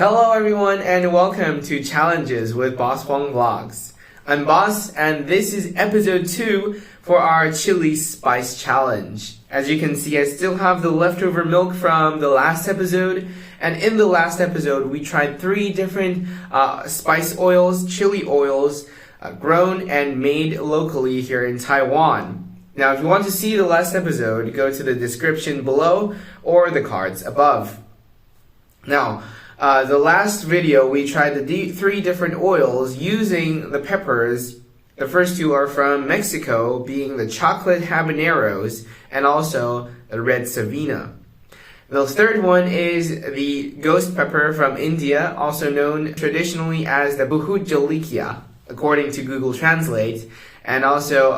Hello everyone and welcome to Challenges with Boss Huang Vlogs. I'm Boss and this is episode 2 for our chili spice challenge. As you can see, I still have the leftover milk from the last episode, and in the last episode we tried 3 different spice oils, chili oils, grown and made locally here in Taiwan. Now if you want to see the last episode, go to the description below or the cards above. Now, the last video we tried the 3 different oils using the peppers. The first 2 are from Mexico, being the chocolate habaneros and also the red savina. The third one is the ghost pepper from India, also known traditionally as the buhut jolikia, according to Google Translate. And also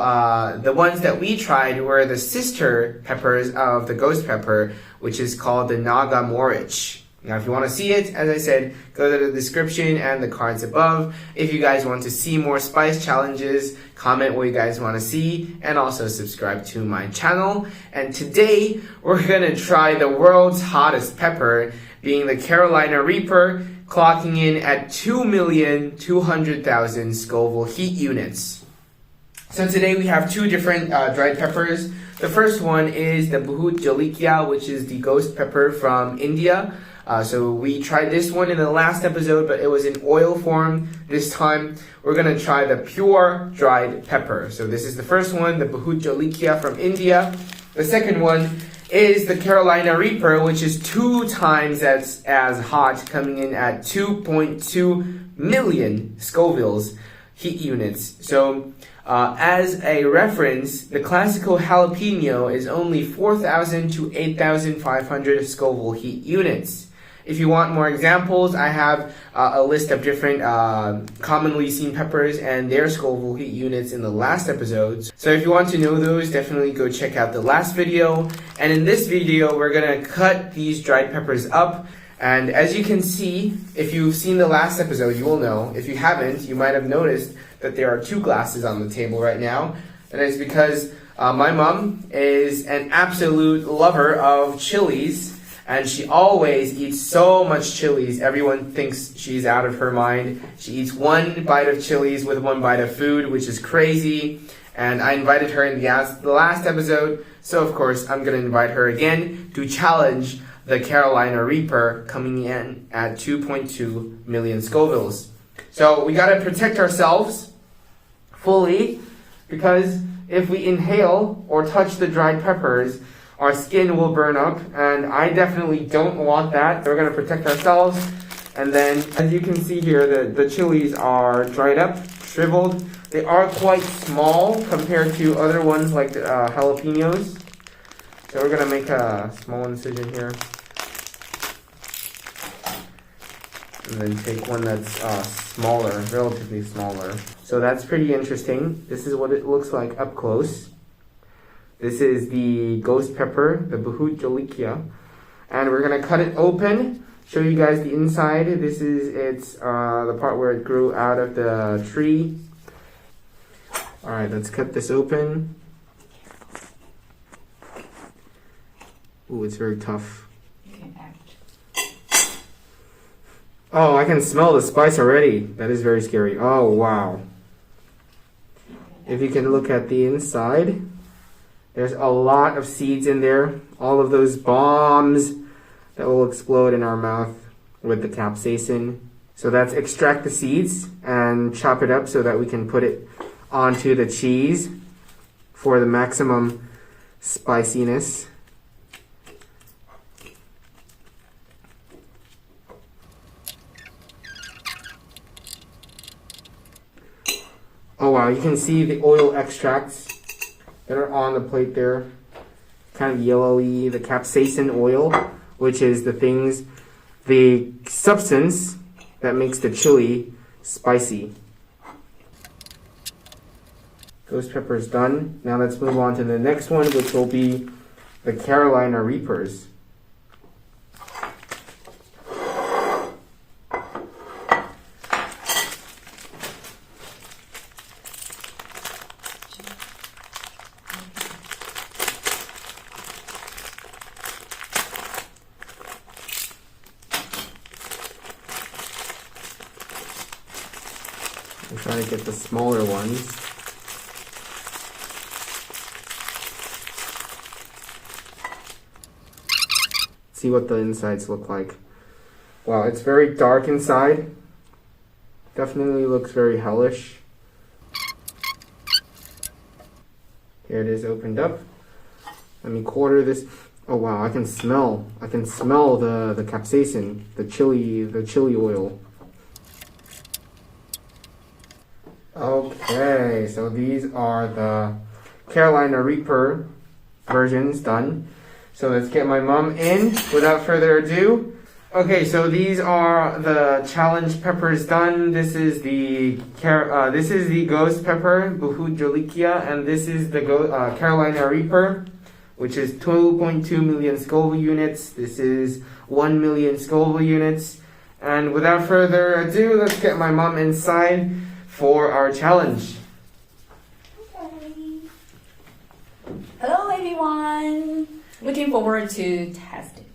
the ones that we tried were the sister peppers of the ghost pepper, which is called the Naga Morich. Now, if you want to see it, as I said, go to the description and the cards above. If you guys want to see more spice challenges, comment what you guys want to see, and also subscribe to my channel. And today, we're going to try the world's hottest pepper, being the Carolina Reaper, clocking in at 2,200,000 Scoville heat units. So today we have 2 different dried peppers. The first one is the buhut jolikia, which is the ghost pepper from India. So we tried this one in the last episode, but it was in oil form. This time, we're going to try the pure dried pepper. So this is the first one, the buhut jolikia from India. The second one is the Carolina Reaper, which is 2 times as hot, coming in at 2.2 million Scovilles heat units. So as a reference, the classical jalapeno is only 4,000 to 8,500 Scoville heat units. If you want more examples, I have a list of different commonly seen peppers and their Scoville heat units in the last episodes. So if you want to know those, definitely go check out the last video. And in this video, we're going to cut these dried peppers up. And as you can see, if you've seen the last episode, you will know. If you haven't, you might have noticed that there are 2 glasses on the table right now. And it's because my mom is an absolute lover of chilies. And she always eats so much chilies. Everyone thinks she's out of her mind. She eats 1 bite of chilies with 1 bite of food, which is crazy. And I invited her in the last episode. So, of course, I'm going to invite her again to challenge the Carolina Reaper, coming in at 2.2 million Scovilles. So, we got to protect ourselves fully, because if we inhale or touch the dried peppers, our skin will burn up, and I definitely don't want that. We're going to protect ourselves. And then, as you can see here, the chilies are dried up, shriveled. They are quite small compared to other ones like the jalapenos. So we're going to make a small incision here. And then take one that's smaller, relatively smaller. So that's pretty interesting. This is what it looks like up close. This is the ghost pepper, the buhut jolikia. And we're going to cut it open, show you guys the inside. This is the part where it grew out of the tree. Alright, let's cut this open. Ooh, it's very tough. Oh, I can smell the spice already. That is very scary. Oh, wow. If you can look at the inside, there's a lot of seeds in there. All of those bombs that will explode in our mouth with the capsaicin. So let's extract the seeds and chop it up so that we can put it onto the cheese for the maximum spiciness. Oh wow, you can see the oil extracts that are on the plate there, kind of yellowy, the capsaicin oil, which is the substance that makes the chili spicy. Ghost pepper is done. Now let's move on to the next one, which will be the Carolina Reapers. try to get the smaller ones. See what the insides look like. Wow, it's very dark inside. Definitely looks very hellish. Here it is opened up. Let me quarter this. Oh wow, I can smell the capsaicin, the chili oil. Okay, so these are the Carolina Reaper versions done. So let's get my mom in without further ado. Okay, so these are the challenge peppers done. This is the ghost pepper, Buhut Jolikia, and this is the Carolina Reaper, which is 2.2 million Scoville units. This is 1 million Scoville units. And without further ado, let's get my mom inside for our challenge. Okay. Hello everyone. Looking forward to test it.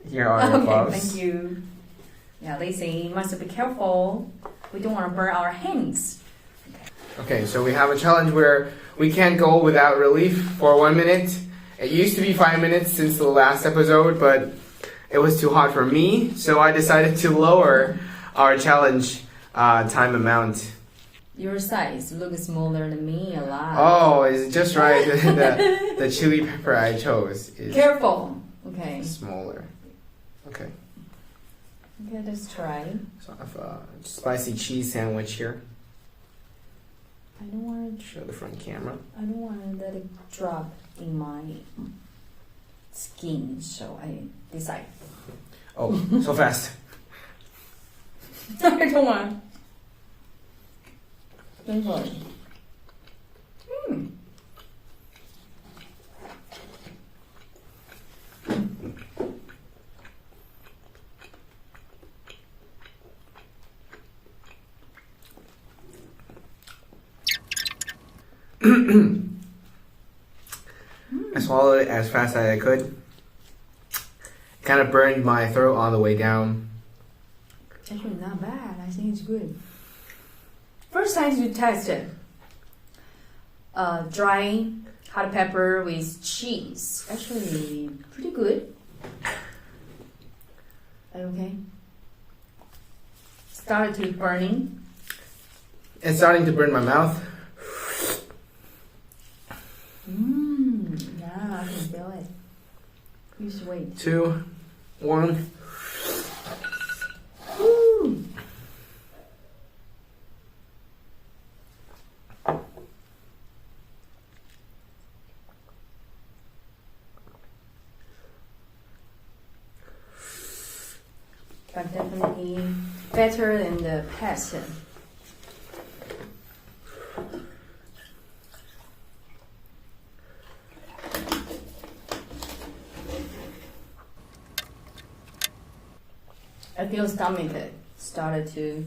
Here are your gloves. Thank you. Yeah, Lacey, must be careful. We don't want to burn our hands. Okay, so we have a challenge where we can't go without relief for 1 minute. It used to be 5 minutes since the last episode, but it was too hot for me, so I decided to lower our challenge time amount. Your size looks smaller than me a lot. Oh, it's just right. The chili pepper I chose is Careful. Okay. smaller. Okay, Okay, let's try. so I have a spicy cheese sandwich here. I don't want to. Show the front camera. I don't want to let it drop in my skin, so I decide. Oh, so fast. I don't want. Don't worry. I swallowed it as fast as I could. It kind of burned my throat on the way down. Actually, not bad. I think it's good. First time to test it. Dry hot pepper with cheese. Actually, pretty good. Are you okay? Started to burning. It's starting to burn my mouth. Yeah, I can feel it. You should wait. 2, 1. Woo! But definitely better than the past. I feel stomach started to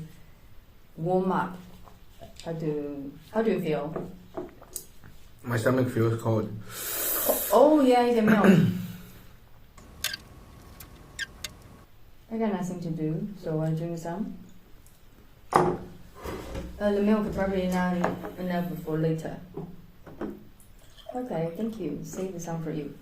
warm up. How do you feel? My stomach feels cold. Oh yeah, it's a milk. I got nothing to do, so I drink some. The milk probably not enough for later. Okay, thank you. Save some for you.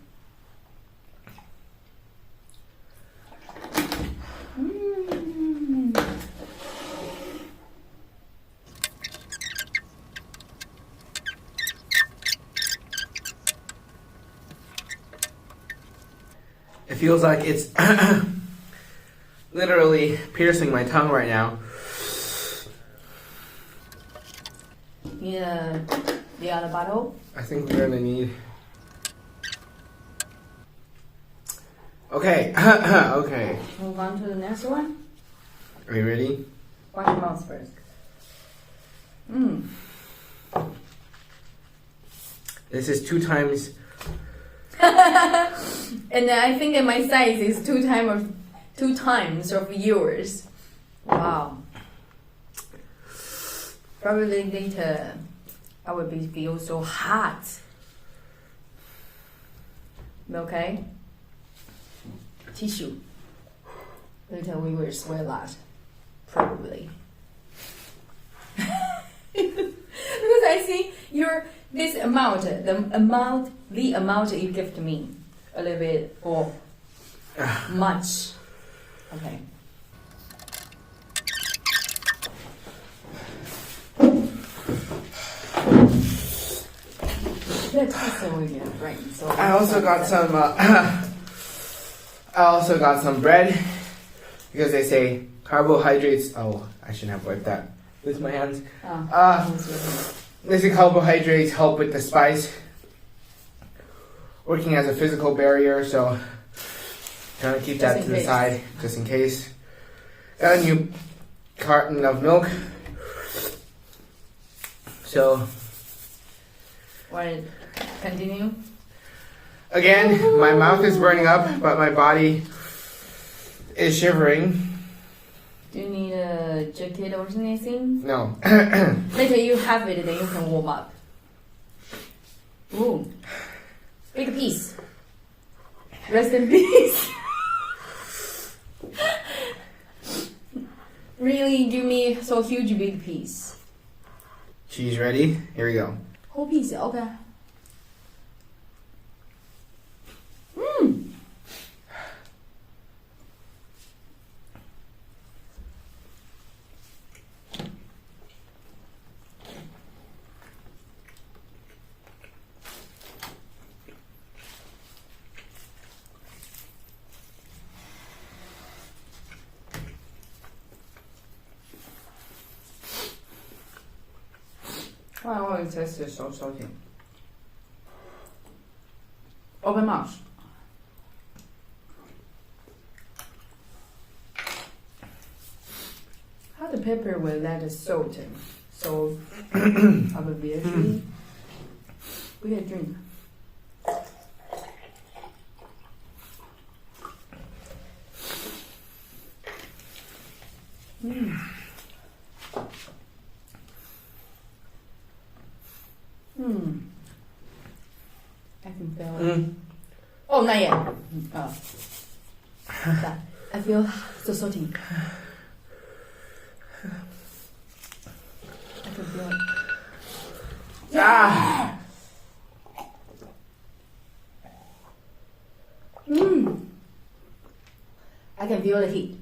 It feels like it's literally piercing my tongue right now. Yeah, the other bottle. I think we're gonna need. Okay, okay. Move on to the next one. Are you ready? Wash your mouth first. This is 2 times. And I think that my size is two times of yours. Wow. Probably later I will feel so hot. Okay? Tissue. Later we will sweat a lot. Probably. this amount, the amount you give to me, a little bit or much. Okay. I also got some bread because they say carbohydrates. Oh, I shouldn't have wiped that with my hands. They say carbohydrates help with the spice, working as a physical barrier. So trying to keep that to the side just in case. Got a new carton of milk. So. Want to continue? Again, my mouth is burning up, but my body is shivering. Do you need a jacket or anything? No. Later you have it, then you can warm up. Ooh. Big piece. Rest in peace. Really give me so huge big piece. Cheese ready? Here we go. Whole piece, okay. I always taste it so salty. Open mouth. How the pepper will let it salt in? So obviously we can drink. I can feel it. Oh, not yet. Oh. I feel so salty. I can feel it. Ah! I can feel the heat.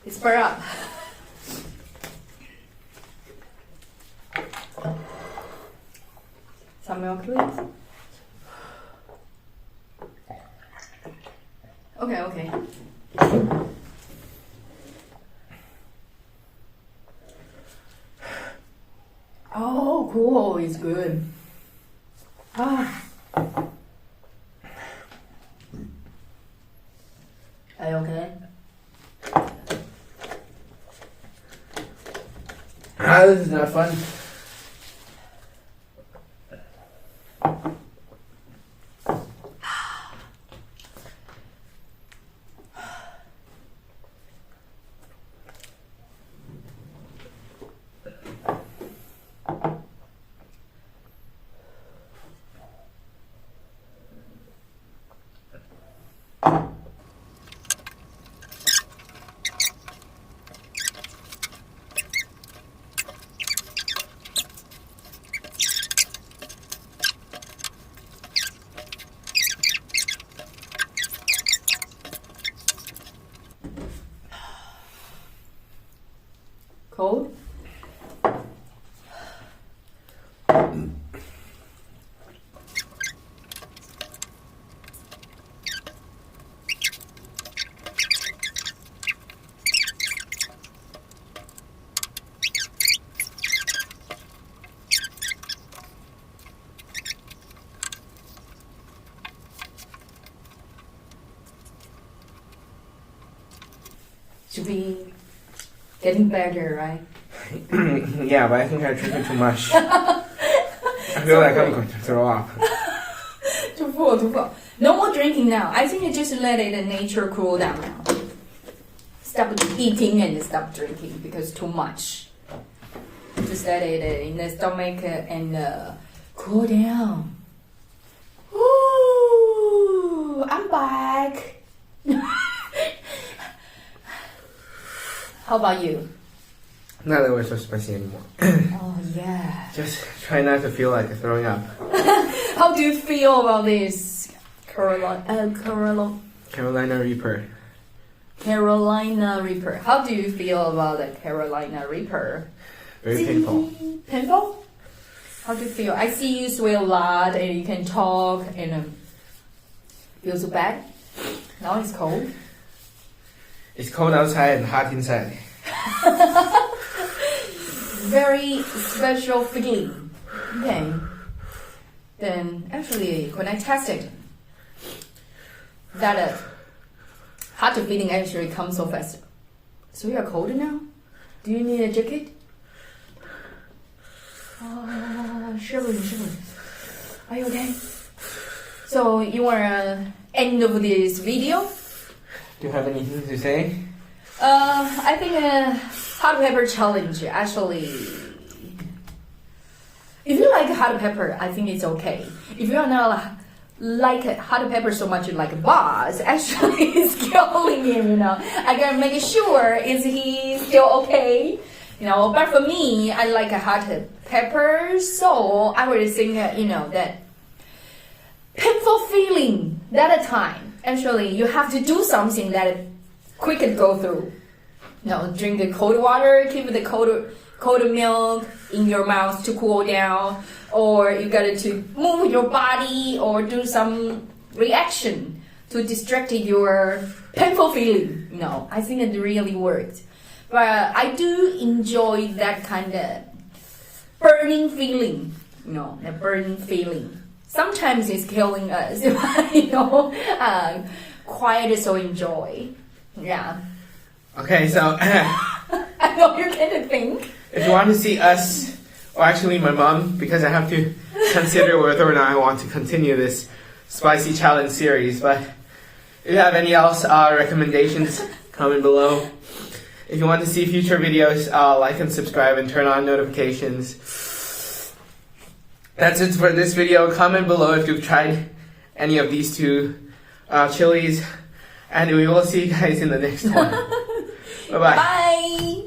It's far up. Some milk, please. Okay. Oh, cool. It's good. Are you okay? This is not fun. Cold? to be getting better, right? Yeah, but I think I'm drinking too much. I feel like I'm going to throw up. Too full. No more drinking now. I think you just let it in nature cool down now. Stop eating and stop drinking because too much. Just let it in the stomach and cool down. Ooh, I'm back. How about you? Not that we're so spicy anymore. Oh yeah. Just try not to feel like throwing up. How do you feel about this Carolina Reaper. Carolina Reaper? How do you feel about the Carolina Reaper? Very painful. Painful? How do you feel? I see you sweat a lot and you can talk and feel so bad. Now it's cold. It's cold outside and hot inside. Very special feeling. Okay. Then actually, when I tested, that hot feeling actually comes so fast. So you are cold now? Do you need a jacket? Shivering. Are you okay? So you want to end of this video? Do you have anything to say? I think hot pepper challenge actually. If you like hot pepper, I think it's okay. If you are not like hot pepper so much like boss, actually it's killing him, you know. I gotta make sure is he still okay, you know. But for me, I like a hot pepper, so I would think you know that painful feeling that time. Actually, you have to do something that quick and go through. You know, drink the cold water, keep the cold milk in your mouth to cool down, or you got to move your body or do some reaction to distract your painful feeling. You know, I think it really worked. But I do enjoy that kind of burning feeling. You know, the burning feeling. Sometimes it's killing us, you know. Quite so enjoy. Yeah. Okay, so I know you're gonna think. if you want to see us, or actually my mom, because I have to consider whether or not I want to continue this spicy challenge series, but if you have any else recommendations, comment below. If you want to see future videos, like and subscribe and turn on notifications. That's it for this video. Comment below if you've tried any of these two chilies, and we will see you guys in the next one. Bye-bye. Bye.